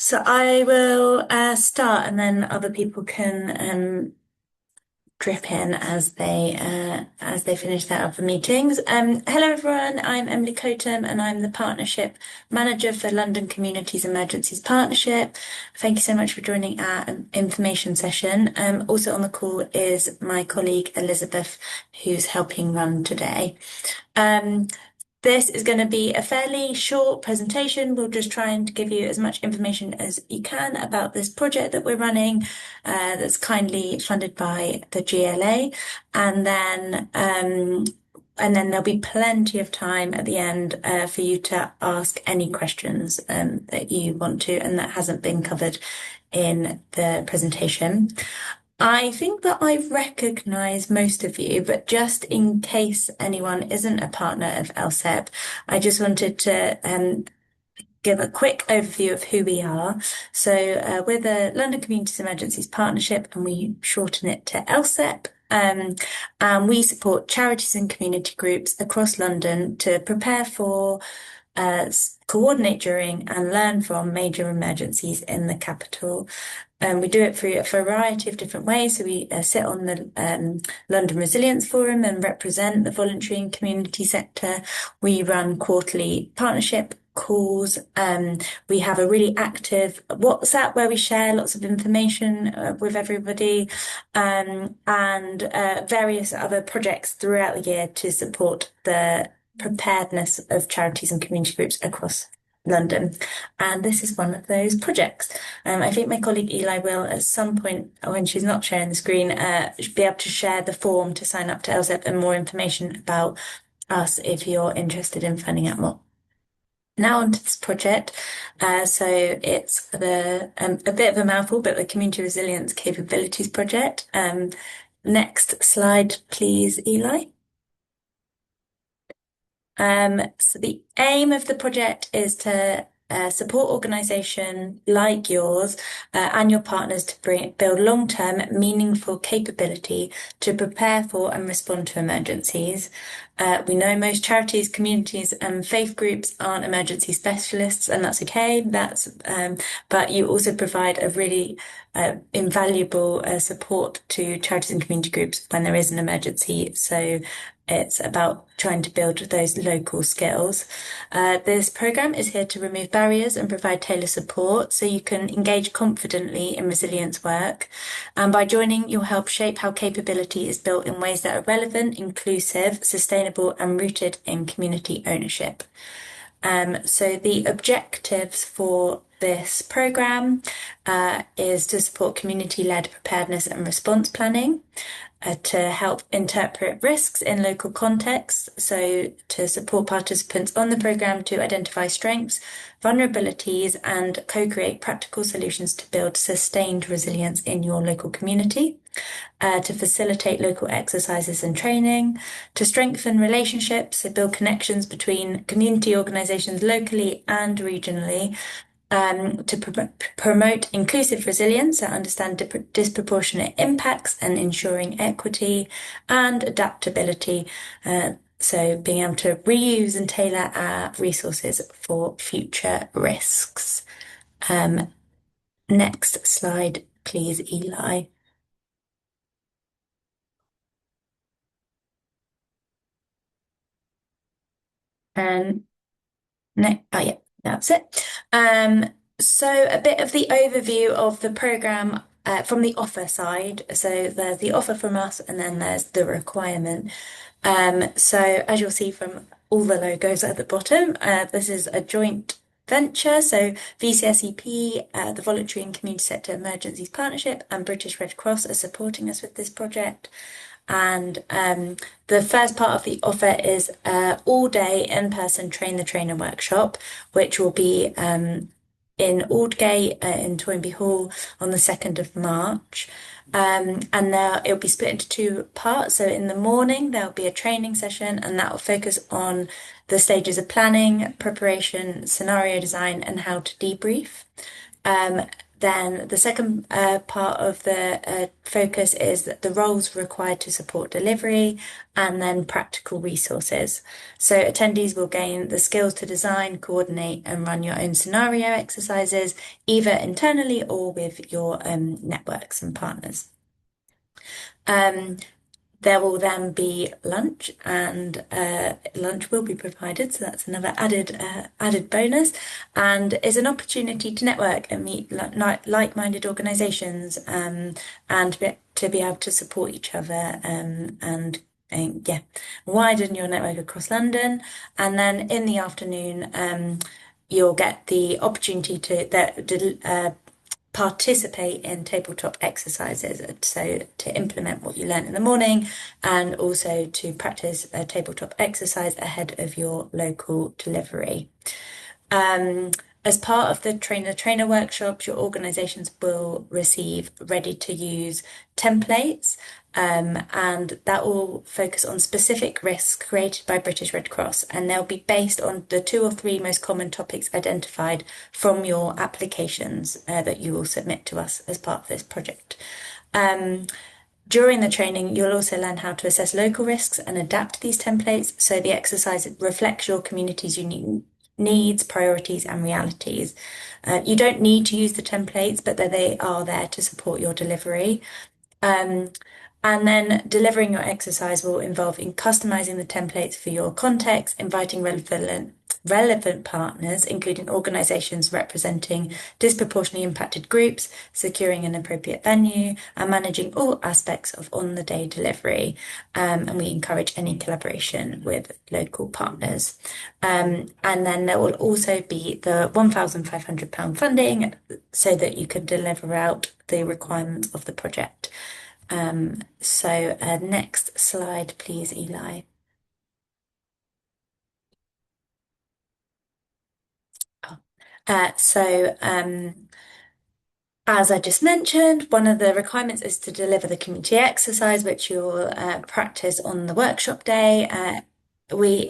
So I will start, and then other people can drip in as they finish their other meetings. Hello everyone, I'm Emily Cotham, and I'm the Partnership Manager for London Communities Emergencies Partnership. Thank you so much for joining our information session. Also on the call is my colleague Elizabeth, who's helping run today. This is going to be a fairly short presentation. We'll just try and give you as much information as you can about this project that we're running, that's kindly funded by the GLA, and then there'll be plenty of time at the end for you to ask any questions that you want to and that hasn't been covered in the presentation. I think that I recognise most of you, but just in case anyone isn't a partner of LCEP, I just wanted to give a quick overview of who we are. So we're the London Communities Emergencies Partnership, and we shorten it to LCEP. And we support charities and community groups across London to prepare for, coordinate during, and learn from major emergencies in the capital. We do it through a variety of different ways. So we sit on the London Resilience Forum and represent the voluntary and community sector. We run quarterly partnership calls. We have a really active WhatsApp where we share lots of information with everybody, and various other projects throughout the year to support the preparedness of charities and community groups across London, and this is one of those projects. I think my colleague Eli will, at some point when she's not sharing the screen, be able to share the form to sign up to LCEP and more information about us if you're interested in finding out more. Now onto this project. So it's a bit of a mouthful, but the Community Resilience Capabilities Project. Next slide, please, Eli. So the aim of the project is to support organisation like yours and your partners to build long-term, meaningful capability to prepare for and respond to emergencies. We know most charities, communities, and faith groups aren't emergency specialists, and that's okay. But you also provide a really invaluable support to charities and community groups when there is an emergency. So it's about trying to build those local skills. This programme is here to remove barriers and provide tailored support so you can engage confidently in resilience work. And by joining, you'll help shape how capability is built in ways that are relevant, inclusive, sustainable, and rooted in community ownership. So the objectives for this programme is to support community-led preparedness and response planning, to help interpret risks in local contexts, so to support participants on the programme to identify strengths, vulnerabilities, and co-create practical solutions to build sustained resilience in your local community, to facilitate local exercises and training, to strengthen relationships, so build connections between community organisations locally and regionally, to promote inclusive resilience and understand disproportionate impacts and ensuring equity and adaptability. So being able to reuse and tailor our resources for future risks. Next slide, please, Eli. Yeah, that's it. So a bit of the overview of the programme from the offer side. So there's the offer from us, and then there's the requirement. So as you'll see from all the logos at the bottom, this is a joint venture. So VCSEP, the Voluntary and Community Sector Emergencies Partnership, and British Red Cross are supporting us with this project. And the first part of the offer is all-day in-person Train the Trainer workshop, which will be in Aldgate in Toynbee Hall on the 2nd of March. And it'll be split into two parts. So in the morning, there'll be a training session, and that will focus on the stages of planning, preparation, scenario design, and how to debrief. Then the second part of the focus is that the roles required to support delivery and then practical resources. So attendees will gain the skills to design, coordinate and run your own scenario exercises, either internally or with your networks and partners. There will then be lunch, and lunch will be provided, so that's another added bonus, and is an opportunity to network and meet like-minded organisations, and to be able to support each other, and yeah, widen your network across London. And then in the afternoon, you'll get the opportunity to participate in tabletop exercises, so to implement what you learned in the morning and also to practice a tabletop exercise ahead of your local delivery. As part of the trainer workshops, your organisations will receive ready to use templates, and that will focus on specific risks created by British Red Cross, and they'll be based on the 2 or 3 most common topics identified from your applications that you will submit to us as part of this project. During the training, you'll also learn how to assess local risks and adapt these templates so the exercise reflects your community's unique needs, priorities, and realities. You don't need to use the templates, but they are there to support your delivery. And then delivering your exercise will involve in customizing the templates for your context, inviting relevant partners, including organisations representing disproportionately impacted groups, securing an appropriate venue, and managing all aspects of on-the-day delivery. And we encourage any collaboration with local partners. And then there will also be the £1,500 funding so that you can deliver out the requirements of the project. So next slide, please, Eli. As I just mentioned, one of the requirements is to deliver the community exercise, which you'll practice on the workshop day. We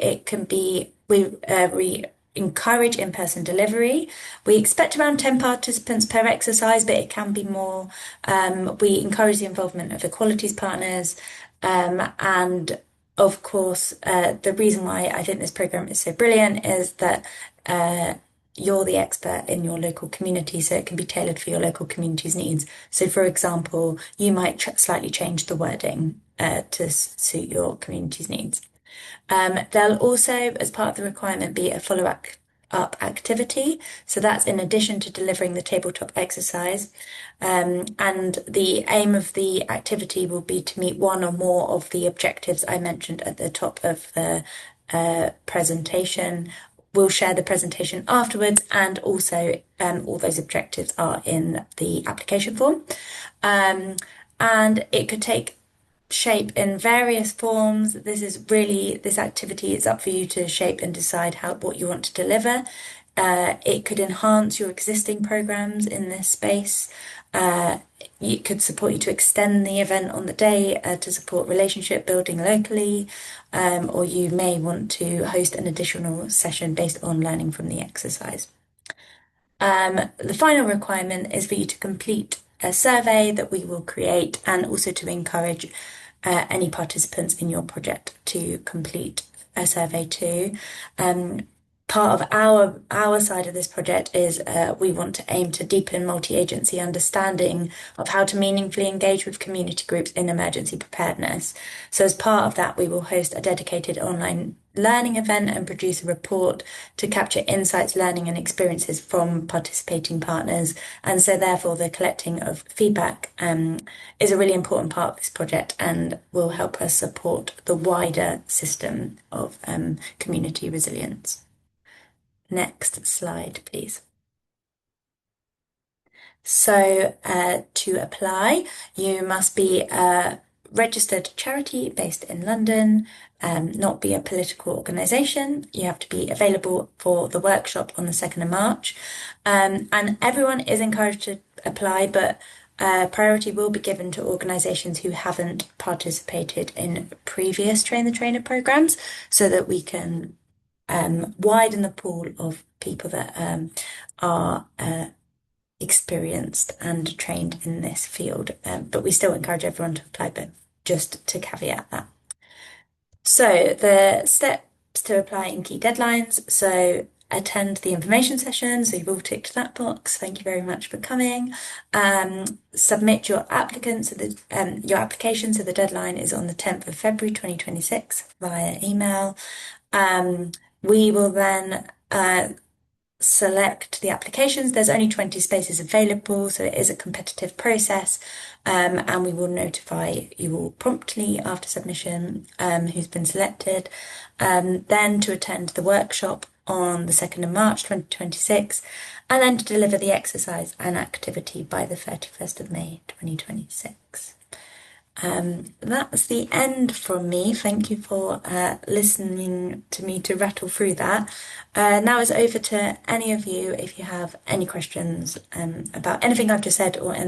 encourage in-person delivery. We expect around 10 participants per exercise, but it can be more. We encourage the involvement of equalities partners, and of course, the reason why I think this program is so brilliant is that you're the expert in your local community, so it can be tailored for your local community's needs. So, for example, you might slightly change the wording to suit your community's needs. There'll also, as part of the requirement, be a follow-up activity. So that's in addition to delivering the tabletop exercise. And the aim of the activity will be to meet one or more of the objectives I mentioned at the top of the presentation. We'll share the presentation afterwards, and also all those objectives are in the application form. And it could take shape in various forms. This activity is up for you to shape and decide what you want to deliver. It could enhance your existing programs in this space. It could support you to extend the event on the day to support relationship building locally, or you may want to host an additional session based on learning from the exercise. The final requirement is for you to complete a survey that we will create, and also to encourage any participants in your project to complete a survey too. Part of our side of this project is we want to aim to deepen multi-agency understanding of how to meaningfully engage with community groups in emergency preparedness. So as part of that, we will host a dedicated online learning event and produce a report to capture insights, learning and experiences from participating partners. And so therefore the collecting of feedback is a really important part of this project and will help us support the wider system of community resilience. Next slide, please. So to apply, you must be a registered charity based in London, not be a political organisation. You have to be available for the workshop on the 2nd of March. And everyone is encouraged to apply, but priority will be given to organisations who haven't participated in previous Train the Trainer programmes, so that we can widen the pool of people that are experienced and trained in this field, but we still encourage everyone to apply, but just to caveat that. So the steps to apply in key deadlines. So attend the information session. So you've all ticked that box. Thank you very much for coming. Submit your applicant. So your application. So the deadline is on the 10th of February 2026 via email. We will then select the applications. There's only 20 spaces available, so it is a competitive process, and we will notify you all promptly after submission who's been selected. Then to attend the workshop on the 2nd of March 2026, and then to deliver the exercise and activity by the 31st of May 2026. That's the end from me. Thank you for listening to me to rattle through that. Now it's over to any of you if you have any questions about anything I've just said or anything